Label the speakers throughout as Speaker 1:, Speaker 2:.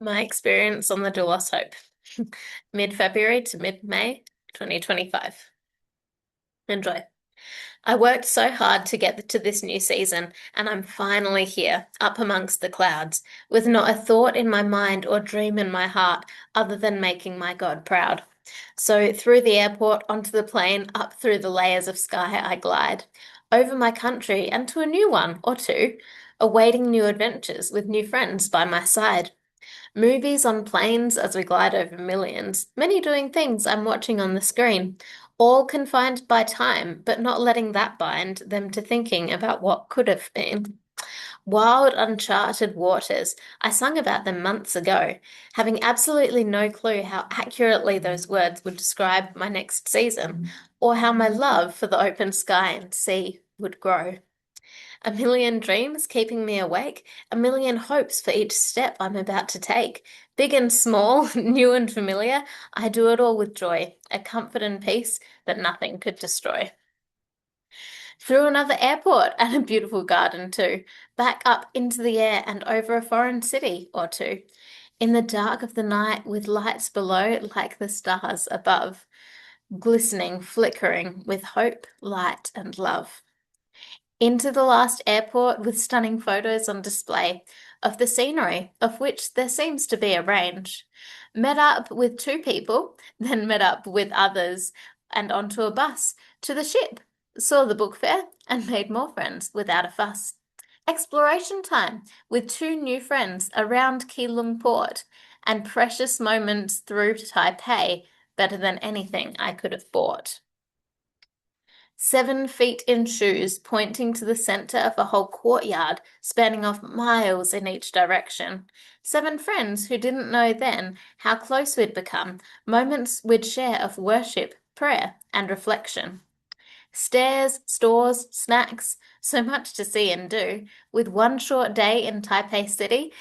Speaker 1: My experience on the Doulos Hope, mid-February to mid-May 2025. Enjoy. I worked so hard to get to this new season, and I'm finally here, up amongst the clouds, with not a thought in my mind or dream in my heart other than making my God proud. So through the airport, onto the plane, up through the layers of sky I glide, over my country and to a new one or two, awaiting new adventures with new friends by my side. Movies on planes as we glide over millions, many doing things I'm watching on the screen, all confined by time, but not letting that bind them to thinking about what could have been. Wild, uncharted waters, I sung about them months ago, having absolutely no clue how accurately those words would describe my next season, or how my love for the open sky and sea would grow. A million dreams keeping me awake, a million hopes for each step I'm about to take. Big and small, new and familiar, I do it all with joy, a comfort and peace that nothing could destroy. Through another airport and a beautiful garden too, back up into the air and over a foreign city or two. In the dark of the night, with lights below like the stars above, glistening, flickering with hope, light, and love. Into the last airport with stunning photos on display of the scenery, of which there seems to be a range. Met up with two people, then met up with others, and onto a bus to the ship. Saw the book fair and made more friends without a fuss. Exploration time with two new friends around Keelung Port, and precious moments through Taipei, better than anything I could have bought. 7 feet in shoes, pointing to the center of a whole courtyard, spanning off miles in each direction. 7 friends who didn't know then how close we'd become, moments we'd share of worship, prayer, and reflection. Stairs, stores, snacks, so much to see and do. With one short day in Taipei City,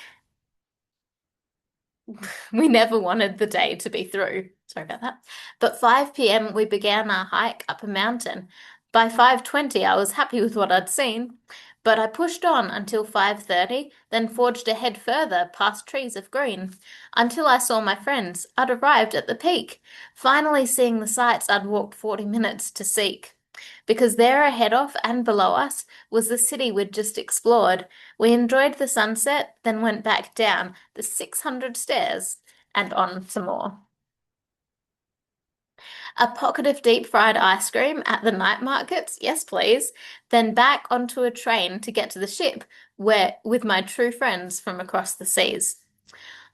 Speaker 1: we never wanted the day to be through. Sorry about that. But 5 p.m. we began our hike up a mountain. By 5:20 I was happy with what I'd seen, but I pushed on until 5:30, then forged ahead further past trees of green, until I saw my friends. I'd arrived at the peak, finally seeing the sights I'd walked 40 minutes to seek. Because there ahead of and below us was the city we'd just explored. We enjoyed the sunset, then went back down the 600 stairs and on some more. A pocket of deep fried ice cream at the night markets, yes please. Then back onto a train to get to the ship, where with my true friends from across the seas.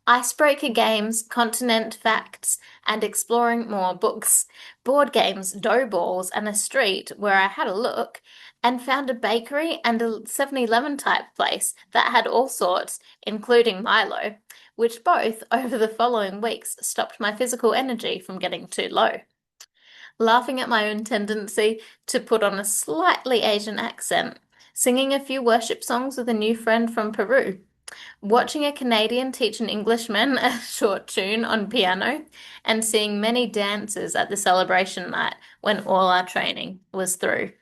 Speaker 1: Icebreaker games, continent facts, and exploring more books, board games, dough balls, and a street where I had a look and found a bakery and a 7-Eleven type place that had all sorts, including Milo, which both over the following weeks stopped my physical energy from getting too low. Laughing at my own tendency to put on a slightly Asian accent, singing a few worship songs with a new friend from Peru, watching a Canadian teach an Englishman a short tune on piano, and seeing many dances at the celebration night when all our training was through.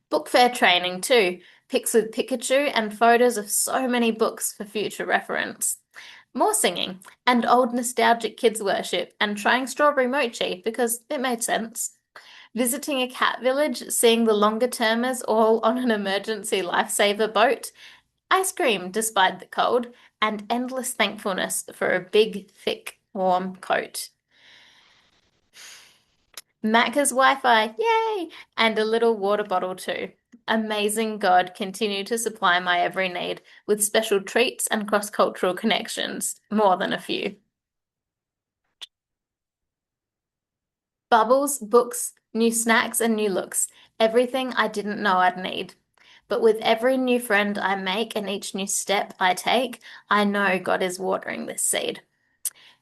Speaker 1: Book fair training too, pics with Pikachu and photos of so many books for future reference. More singing and old nostalgic kids worship and trying strawberry mochi because it made sense. Visiting a cat village, seeing the longer termers all on an emergency lifesaver boat, ice cream despite the cold, and endless thankfulness for a big, thick, warm coat. Macca's Wi-Fi, yay! And a little water bottle too. Amazing God, continue to supply my every need with special treats and cross-cultural connections, more than a few. Bubbles, books, new snacks, and new looks. Everything I didn't know I'd need. But with every new friend I make and each new step I take, I know God is watering this seed.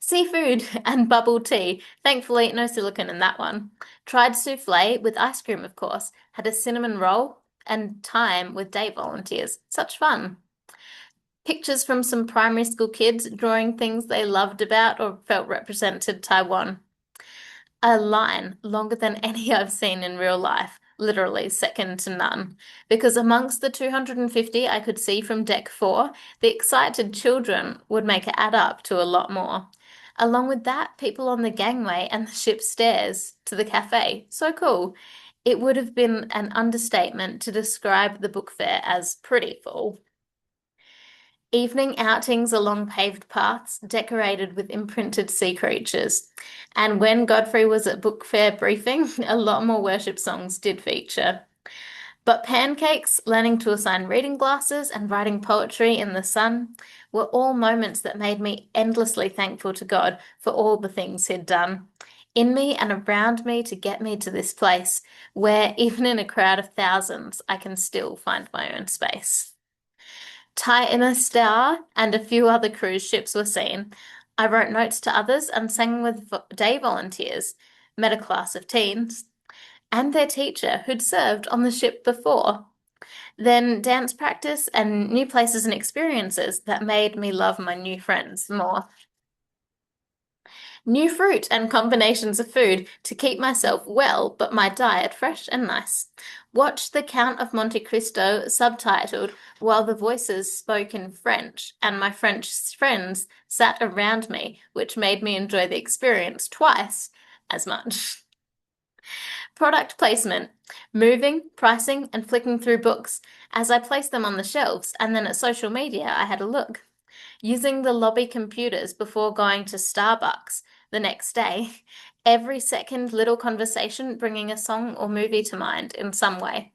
Speaker 1: Seafood and bubble tea. Thankfully, no silicone in that one. Tried souffle with ice cream, of course. Had a cinnamon roll and time with day volunteers. Such fun. Pictures from some primary school kids drawing things they loved about or felt represented Taiwan. A line longer than any I've seen in real life, literally second to none, because amongst the 250 I could see from deck four, the excited children would make it add up to a lot more. Along with that, people on the gangway and the ship's stairs to the cafe. So cool. It would have been an understatement to describe the book fair as pretty full. Evening outings along paved paths decorated with imprinted sea creatures. And when Godfrey was at book fair briefing, a lot more worship songs did feature. But pancakes, learning to assign reading glasses, and writing poetry in the sun were all moments that made me endlessly thankful to God for all the things He'd done in me and around me to get me to this place where, even in a crowd of thousands, I can still find my own space. Titan Star and a few other cruise ships were seen. I wrote notes to others and sang with day volunteers, met a class of teens, and their teacher who'd served on the ship before. Then dance practice and new places and experiences that made me love my new friends more. New fruit and combinations of food to keep myself well, but my diet fresh and nice. Watched The Count of Monte Cristo subtitled while the voices spoke in French, and my French friends sat around me, which made me enjoy the experience twice as much. Product placement, moving, pricing, and flicking through books as I placed them on the shelves, and then at social media I had a look. Using the lobby computers before going to Starbucks the next day, every second little conversation bringing a song or movie to mind in some way.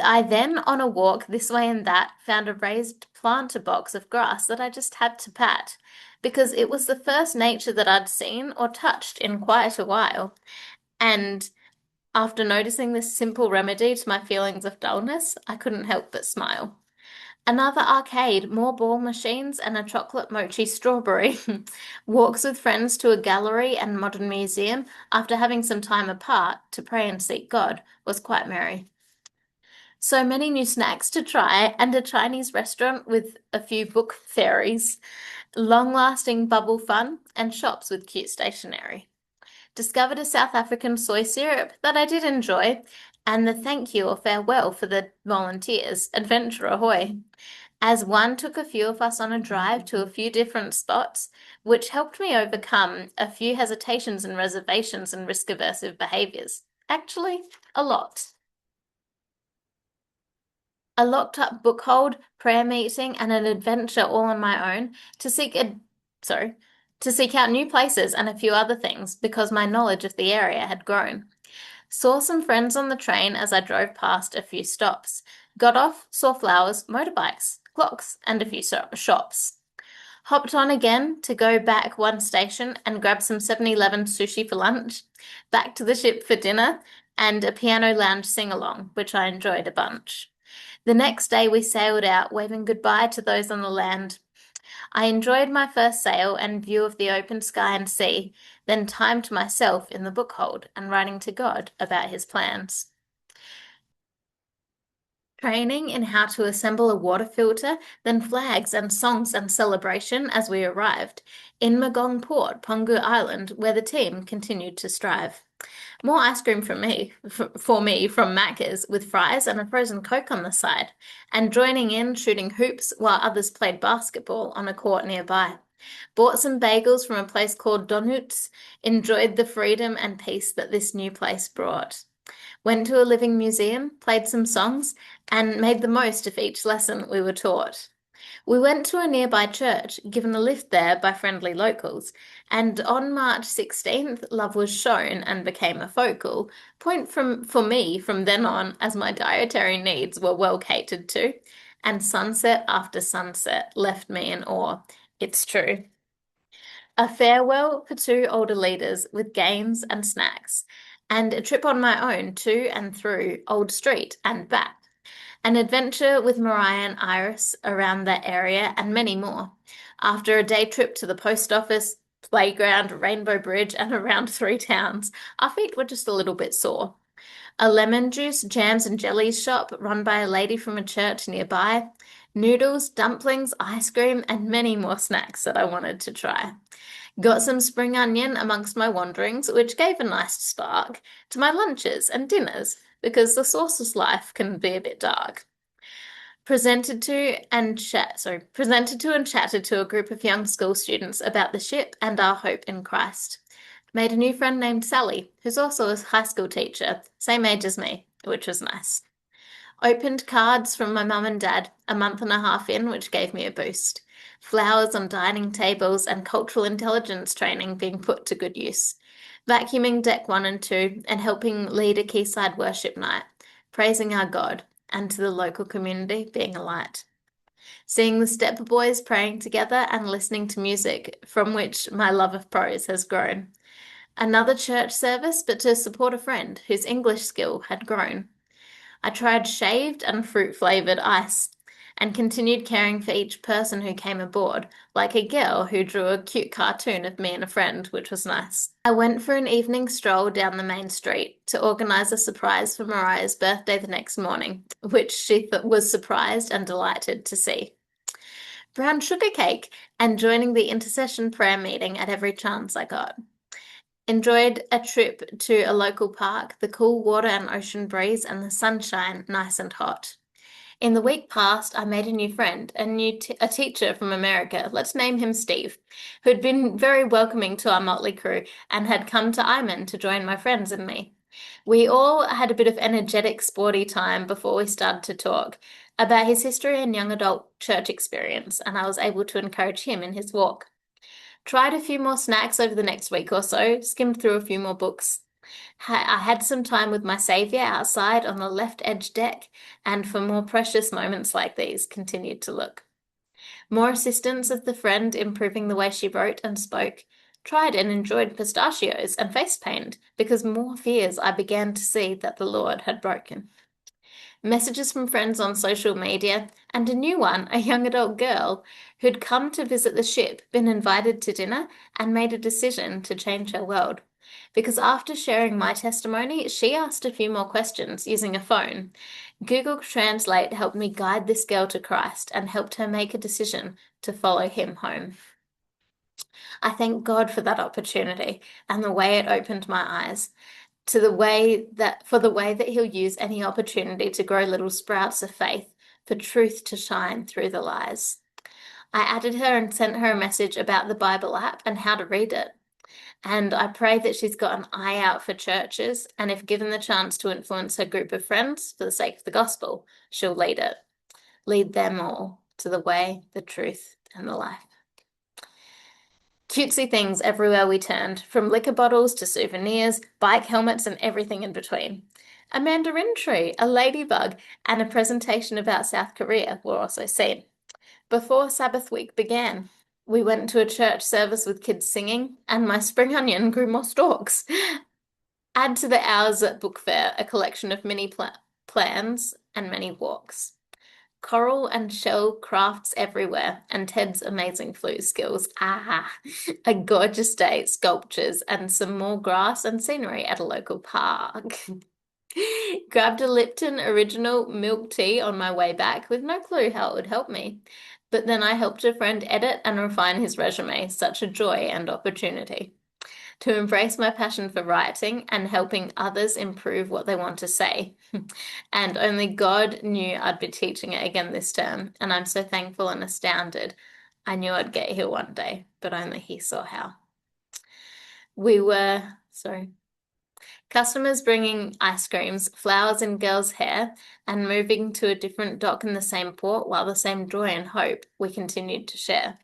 Speaker 1: I then, on a walk this way and that, found a raised planter box of grass that I just had to pat because it was the first nature that I'd seen or touched in quite a while. And after noticing this simple remedy to my feelings of dullness, I couldn't help but smile. Another arcade, more ball machines, and a chocolate mochi strawberry. Walks with friends to a gallery and modern museum after having some time apart to pray and seek God was quite merry. So many new snacks to try, and a Chinese restaurant with a few book fairies, long-lasting bubble fun, and shops with cute stationery. Discovered a South African soy syrup that I did enjoy, and the thank you or farewell for the volunteers, Adventure Ahoy, as one took a few of us on a drive to a few different spots, which helped me overcome a few hesitations and reservations and risk-aversive behaviors. Actually, a lot. A locked up book hold, prayer meeting, and an adventure all on my own to seek out new places and a few other things because my knowledge of the area had grown. Saw some friends on the train as I drove past a few stops. Got off, saw flowers, motorbikes, clocks, and a few shops. Hopped on again to go back one station and grab some 7-Eleven sushi for lunch, back to the ship for dinner, and a piano lounge sing-along, which I enjoyed a bunch. The next day we sailed out, waving goodbye to those on the land. I enjoyed my first sail and view of the open sky and sea, then time to myself in the book hold and writing to God about his plans. Training in how to assemble a water filter, then flags and songs and celebration as we arrived in Magong Port, Pongu Island, where the team continued to strive. More ice cream for me from Macca's with fries and a frozen Coke on the side, and joining in shooting hoops while others played basketball on a court nearby. Bought some bagels from a place called Donuts, enjoyed the freedom and peace that this new place brought. Went to a living museum, played some songs, and made the most of each lesson we were taught. We went to a nearby church, given a lift there by friendly locals, and on March 16th, love was shown and became a focal point for me from then on, as my dietary needs were well catered to, and sunset after sunset left me in awe. It's true. A farewell for two older leaders with games and snacks, and a trip on my own to and through Old Street and back. An adventure with Mariah and Iris around that area, and many more. After a day trip to the post office, playground, Rainbow Bridge, and around 3 towns, our feet were just a little bit sore. A lemon juice, jams, and jellies shop run by a lady from a church nearby. Noodles, dumplings, ice cream, and many more snacks that I wanted to try. Got some spring onion amongst my wanderings, which gave a nice spark to my lunches and dinners, because the sauceless life can be a bit dark. Presented to and chatted to a group of young school students about the ship and our hope in Christ. Made a new friend named Sally, who's also a high school teacher, same age as me, which was nice. Opened cards from my mum and dad a month and a half in, which gave me a boost. Flowers on dining tables and cultural intelligence training being put to good use. Vacuuming deck 1 and 2 and helping lead a quayside worship night, praising our God and to the local community being a light. Seeing the Step Boys praying together and listening to music from which my love of prose has grown. Another church service, but to support a friend whose English skill had grown. I tried shaved and fruit-flavored ice and continued caring for each person who came aboard, like a girl who drew a cute cartoon of me and a friend, which was nice. I went for an evening stroll down the main street to organise a surprise for Mariah's birthday the next morning, which she was surprised and delighted to see. Brown sugar cake and joining the intercession prayer meeting at every chance I got. Enjoyed a trip to a local park, the cool water and ocean breeze, and the sunshine nice and hot. In the week past, I made a new friend, a teacher from America, let's name him Steve, who'd been very welcoming to our motley crew and had come to Iman to join my friends and me. We all had a bit of energetic, sporty time before we started to talk about his history and young adult church experience, and I was able to encourage him in his walk. Tried a few more snacks over the next week or so, skimmed through a few more books. I had some time with my savior outside on the left edge deck, and for more precious moments like these, continued to look. More assistance of the friend improving the way she wrote and spoke. Tried and enjoyed pistachios and face paint, because more fears I began to see that the Lord had broken. Messages from friends on social media, and a new one, a young adult girl who'd come to visit the ship, been invited to dinner, and made a decision to change her world. Because after sharing my testimony, she asked a few more questions using a phone. Google Translate helped me guide this girl to Christ and helped her make a decision to follow him home. I thank God for that opportunity and the way it opened my eyes to the way that he'll use any opportunity to grow little sprouts of faith, for truth to shine through the lies. I added her and sent her a message about the Bible app and how to read it. And I pray that she's got an eye out for churches, and if given the chance to influence her group of friends for the sake of the gospel, she'll lead it. Lead them all to the way, the truth, and the life. Cutesy things everywhere we turned, from liquor bottles to souvenirs, bike helmets, and everything in between. A mandarin tree, a ladybug, and a presentation about South Korea were also seen. Before Sabbath week began, we went to a church service with kids singing, and my spring onion grew more stalks. Add to the hours at book fair a collection of mini plans and many walks. Coral and shell crafts everywhere, and Ted's amazing flute skills. A gorgeous day, sculptures, and some more grass and scenery at a local park. Grabbed a Lipton original milk tea on my way back with no clue how it would help me. But then I helped a friend edit and refine his resume, such a joy and opportunity. To embrace my passion for writing and helping others improve what they want to say. And only God knew I'd be teaching it again this term, and I'm so thankful and astounded. I knew I'd get here one day, but only he saw how. Customers bringing ice creams, flowers in girls' hair, and moving to a different dock in the same port while the same joy and hope we continued to share.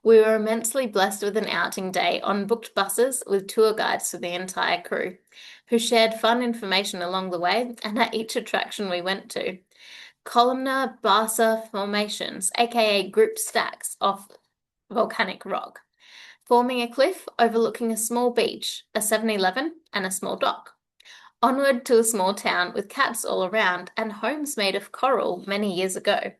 Speaker 1: We were immensely blessed with an outing day on booked buses with tour guides for the entire crew, who shared fun information along the way and at each attraction we went to. Columnar Barca formations, aka grouped stacks of volcanic rock, forming a cliff overlooking a small beach, a 7-Eleven, and a small dock. Onward to a small town with cats all around and homes made of coral many years ago.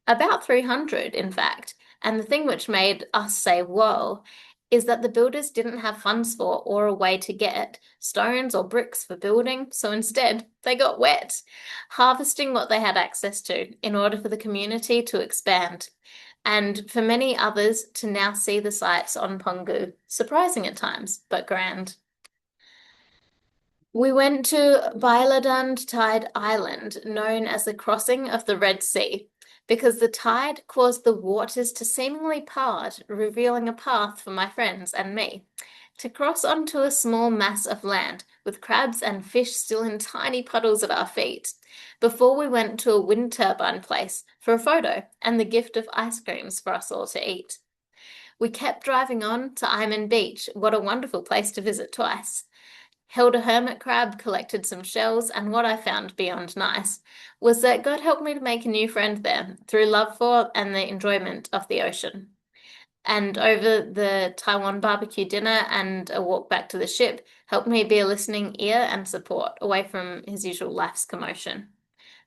Speaker 1: About 300, in fact. And the thing which made us say, whoa, is that the builders didn't have funds for or a way to get stones or bricks for building, so instead they got wet, harvesting what they had access to in order for the community to expand. and for many others to now see the sights on Pongu, surprising at times, but grand. We went to Beiladund Tide Island, known as the crossing of the Red Sea, because the tide caused the waters to seemingly part, revealing a path for my friends and me to cross onto a small mass of land with crabs and fish still in tiny puddles at our feet, before we went to a wind turbine place for a photo and the gift of ice creams for us all to eat. We kept driving on to Iman Beach. What a wonderful place to visit twice. Held a hermit crab, collected some shells, and what I found beyond nice was that God helped me to make a new friend there through love for and the enjoyment of the ocean. And over the Taiwan barbecue dinner and a walk back to the ship helped me be a listening ear and support away from his usual life's commotion.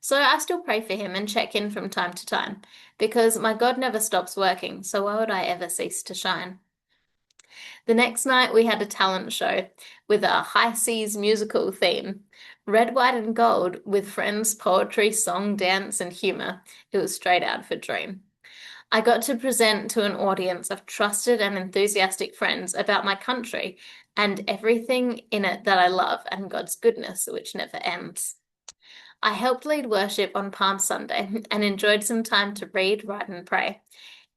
Speaker 1: So I still pray for him and check in from time to time because my God never stops working, so why would I ever cease to shine? The next night, we had a talent show with a high seas musical theme. Red, white, and gold with friends, poetry, song, dance, and humor. It was straight out of a dream. I got to present to an audience of trusted and enthusiastic friends about my country and everything in it that I love and God's goodness, which never ends. I helped lead worship on Palm Sunday and enjoyed some time to read, write, and pray,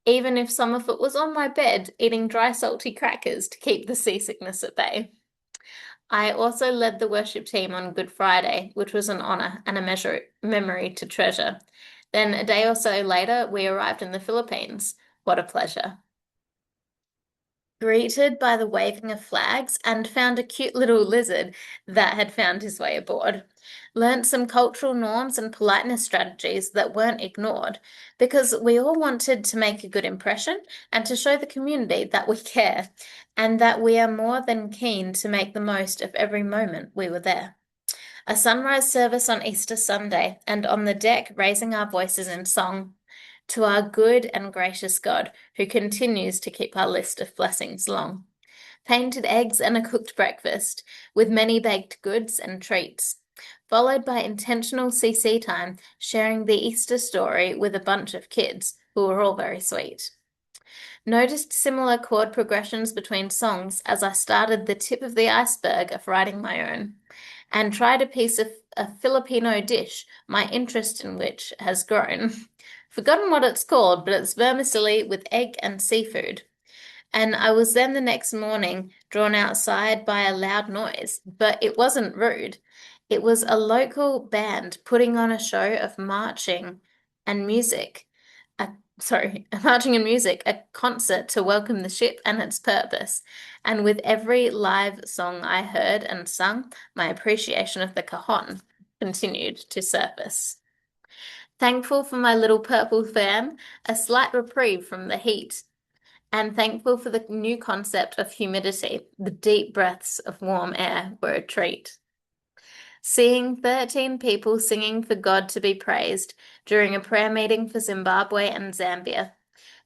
Speaker 1: even if some of it was on my bed eating dry, salty crackers to keep the seasickness at bay. I also led the worship team on Good Friday, which was an honor and a memory to treasure. Then a day or so later, we arrived in the Philippines. What a pleasure. Greeted by the waving of flags and found a cute little lizard that had found his way aboard. Learned some cultural norms and politeness strategies that weren't ignored because we all wanted to make a good impression and to show the community that we care and that we are more than keen to make the most of every moment we were there. A sunrise service on Easter Sunday, and on the deck raising our voices in song to our good and gracious God, who continues to keep our list of blessings long. Painted eggs and a cooked breakfast, with many baked goods and treats, followed by intentional CC time, sharing the Easter story with a bunch of kids who were all very sweet. Noticed similar chord progressions between songs as I started the tip of the iceberg of writing my own, and tried a piece of a Filipino dish, my interest in which has grown. Forgotten what it's called, but it's vermicelli with egg and seafood. And I was then the next morning drawn outside by a loud noise, but it wasn't rude. It was a local band putting on a show of marching and music. Marching and music, a concert to welcome the ship and its purpose. And with every live song I heard and sung, my appreciation of the cajon continued to surface. Thankful for my little purple fan, a slight reprieve from the heat, and thankful for the new concept of humidity. The deep breaths of warm air were a treat. Seeing 13 people singing for God to be praised during a prayer meeting for Zimbabwe and Zambia.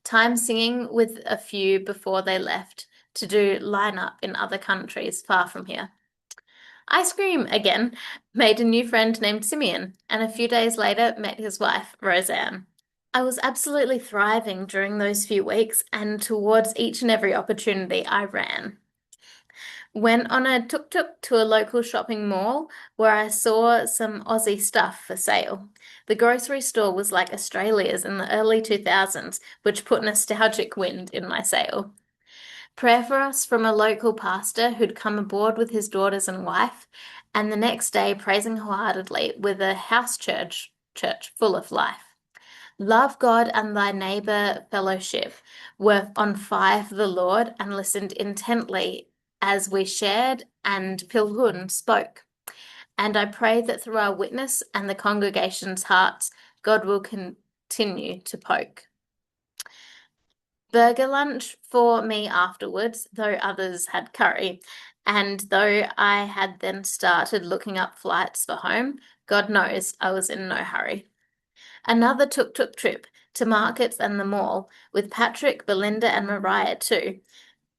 Speaker 1: Time singing with a few before they left to do line-up in other countries far from here. Ice cream again. Made a new friend named Simeon, and a few days later met his wife, Roseanne. I was absolutely thriving during those few weeks, and towards each and every opportunity I ran. Went on a tuk-tuk to a local shopping mall where I saw some Aussie stuff for sale. The grocery store was like Australia's in the early 2000s, which put nostalgic wind in my sail. Prayer for us from a local pastor who'd come aboard with his daughters and wife, and the next day praising wholeheartedly with a house church full of life. Love God and thy neighbor fellowship were on fire for the Lord and listened intently as we shared and Pilhun spoke. And I pray that through our witness and the congregation's hearts, God will continue to poke. Burger lunch for me afterwards, though others had curry. And though I had then started looking up flights for home, God knows I was in no hurry. Another tuk-tuk trip to markets and the mall with Patrick, Belinda, and Mariah too,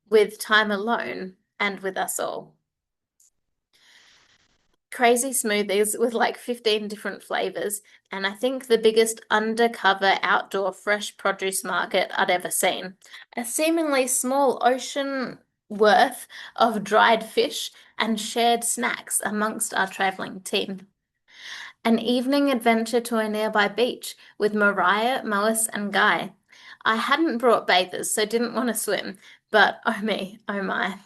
Speaker 1: with time alone and with us all. crazy smoothies with like 15 different flavors, and I think the biggest undercover outdoor fresh produce market I'd ever seen. A seemingly small ocean worth of dried fish and shared snacks amongst our traveling team. An evening adventure to a nearby beach with Mariah, Moas, and Guy. I hadn't brought bathers, so didn't want to swim, but oh me, oh my.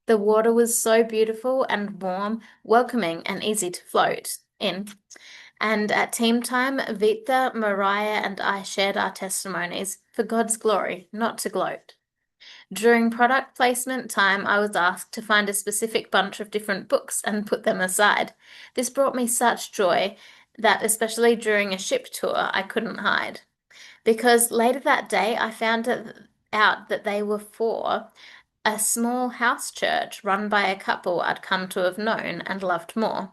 Speaker 1: The water was so beautiful and warm, welcoming, and easy to float in. And at team time, Vita, Mariah, and I shared our testimonies for God's glory, not to gloat. During product placement time, I was asked to find a specific bunch of different books and put them aside. This brought me such joy that, especially during a ship tour, I couldn't hide. Because later that day, I found out that they were for a small house church run by a couple I'd come to have known and loved more.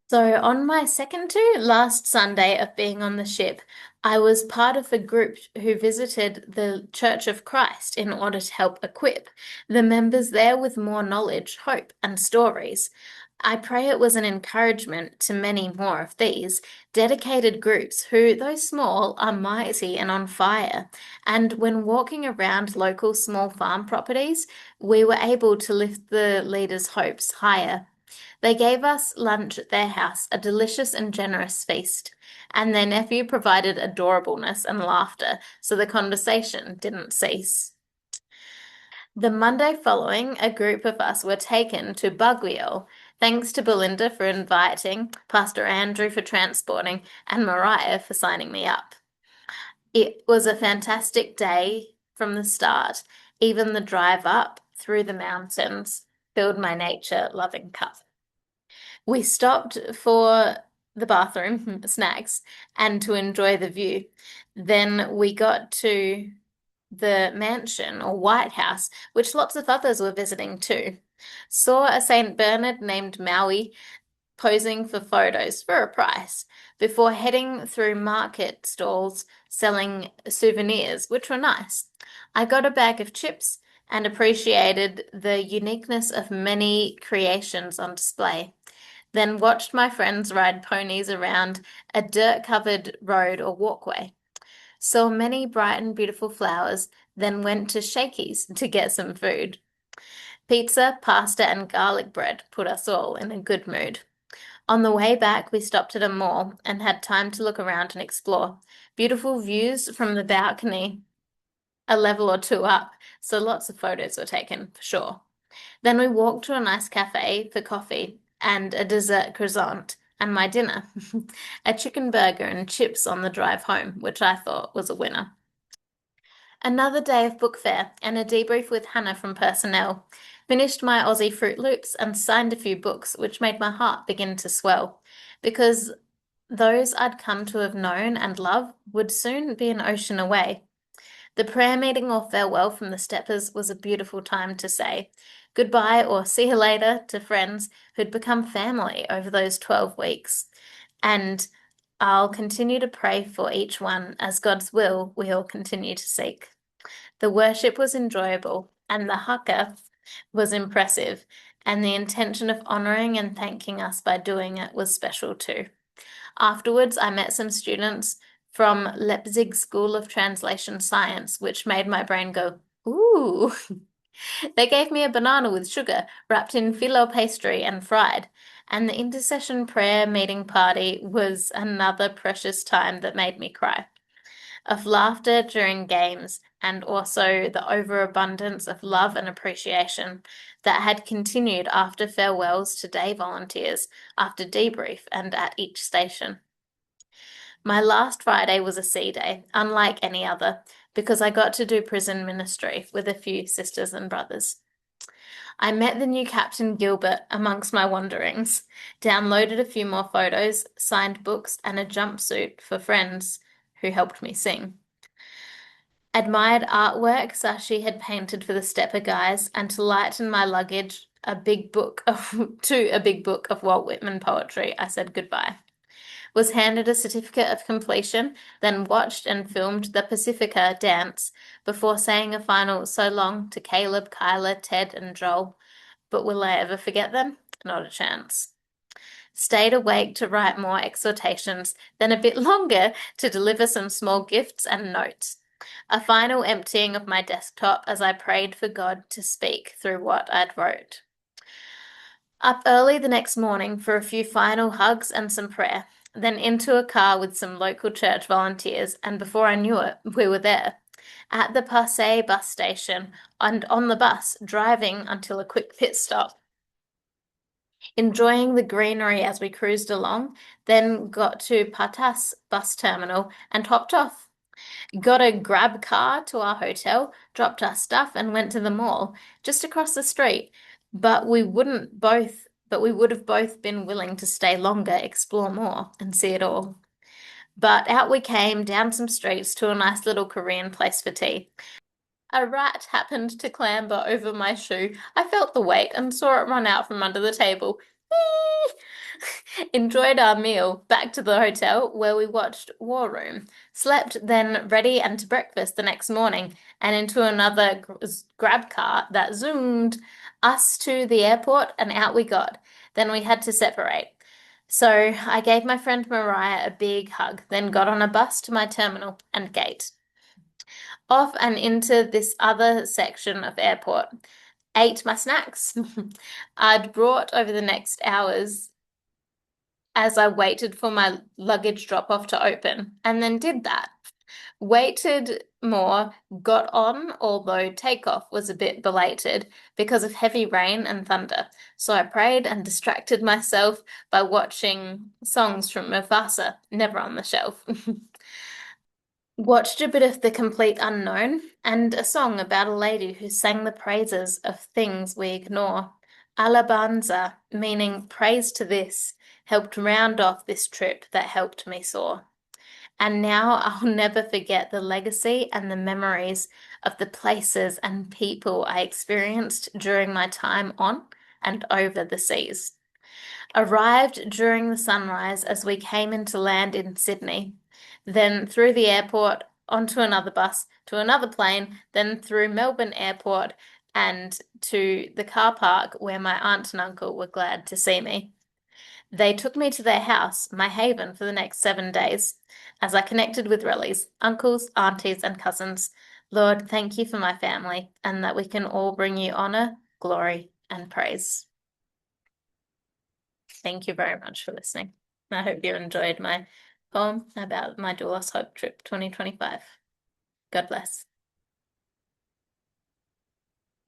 Speaker 1: So, on my second to last Sunday of being on the ship, I was part of a group who visited the Church of Christ in order to help equip the members there with more knowledge, hope, and stories. I pray it was an encouragement to many more of these dedicated groups who, though small, are mighty and on fire. And when walking around local small farm properties, we were able to lift the leaders' hopes higher. They gave us lunch at their house, a delicious and generous feast, and their nephew provided adorableness and laughter, so the conversation didn't cease. The Monday following, a group of us were taken to Baguio. Thanks to Belinda for inviting, Pastor Andrew for transporting, and Mariah for signing me up. It was a fantastic day from the start. Even the drive up through the mountains filled my nature-loving cup. We stopped for the bathroom, snacks, and to enjoy the view. Then we got to the mansion or White House, which lots of others were visiting too. Saw a St. Bernard named Maui posing for photos for a price before heading through market stalls selling souvenirs, which were nice. I got a bag of chips and appreciated the uniqueness of many creations on display. Then watched my friends ride ponies around a dirt-covered road or walkway. Saw many bright and beautiful flowers, then went to Shakey's to get some food. Pizza, pasta, and garlic bread put us all in a good mood. On the way back, we stopped at a mall and had time to look around and explore. Beautiful views from the balcony, a level or two up, so lots of photos were taken for sure. Then we walked to a nice cafe for coffee and a dessert croissant and my dinner, a chicken burger and chips on the drive home, which I thought was a winner. Another day of book fair and a debrief with Hannah from personnel. Finished my Aussie Fruit Loops and signed a few books, which made my heart begin to swell, because those I'd come to have known and love would soon be an ocean away. The prayer meeting or farewell from the steppers was a beautiful time to say goodbye or see you later to friends who'd become family over those 12 weeks. And I'll continue to pray for each one as God's will we all continue to seek. The worship was enjoyable and the haka was impressive, and the intention of honoring and thanking us by doing it was special too. Afterwards, I met some students from Leipzig School of Translation Science, which made my brain go, ooh. They gave me a banana with sugar wrapped in phyllo pastry and fried. And the intercession prayer meeting party was another precious time that made me cry. Of laughter during games and also the overabundance of love and appreciation that had continued after farewells to day volunteers, after debrief and at each station. My last Friday was a sea day, unlike any other, because I got to do prison ministry with a few sisters and brothers. I met the new Captain Gilbert amongst my wanderings, downloaded a few more photos, signed books, and a jumpsuit for friends who helped me sing. Admired artwork Sashi had painted for the Stepper guys, and to lighten my luggage, to a big book of Walt Whitman poetry, I said goodbye. Was handed a certificate of completion, then watched and filmed the Pacifica dance before saying a final so long to Caleb, Kyla, Ted, and Joel. But will I ever forget them? Not a chance. stayed awake to write more exhortations, then a bit longer to deliver some small gifts and notes. A final emptying of my desktop as I prayed for God to speak through what I'd wrote. Up early the next morning for a few final hugs and some prayer, then into a car with some local church volunteers, and before I knew it, we were there. At the Passé bus station and on the bus, driving until a quick pit stop. Enjoying the greenery as we cruised along, then got to Patas bus terminal and hopped off. Got a grab car to our hotel, dropped our stuff, and went to the mall just across the street. But we would have both been willing to stay longer, explore more, and see it all. But out we came down some streets to a nice little Korean place for tea. A rat happened to clamber over my shoe. I felt the weight and saw it run out from under the table. Enjoyed our meal, back to the hotel where we watched War Room, slept, then ready and to breakfast the next morning, and into another grab car that zoomed us to the airport, and out we got. Then we had to separate. So I gave my friend Mariah a big hug, then got on a bus to my terminal and gate. Off and into this other section of airport. Ate my snacks I'd brought over the next hours as I waited for my luggage drop off to open, and then did that. Waited more, got on, although takeoff was a bit belated because of heavy rain and thunder. So I prayed and distracted myself by watching songs from Mufasa, never on the shelf. Watched a bit of The Complete Unknown and a song about a lady who sang the praises of things we ignore. Alabanza, meaning praise to this, helped round off this trip that helped me soar. And now I'll never forget the legacy and the memories of the places and people I experienced during my time on and over the seas. Arrived during the sunrise as we came into land in Sydney, then through the airport, onto another bus, to another plane, then through Melbourne Airport and to the car park where my aunt and uncle were glad to see me. They took me to their house, my haven, for the next 7 days, as I connected with rellies, uncles, aunties, and cousins. Lord, thank you for my family, and that we can all bring you honor, glory, and praise. Thank you very much for listening. I hope you enjoyed my poem about my Doulos Hope trip 2025. God bless.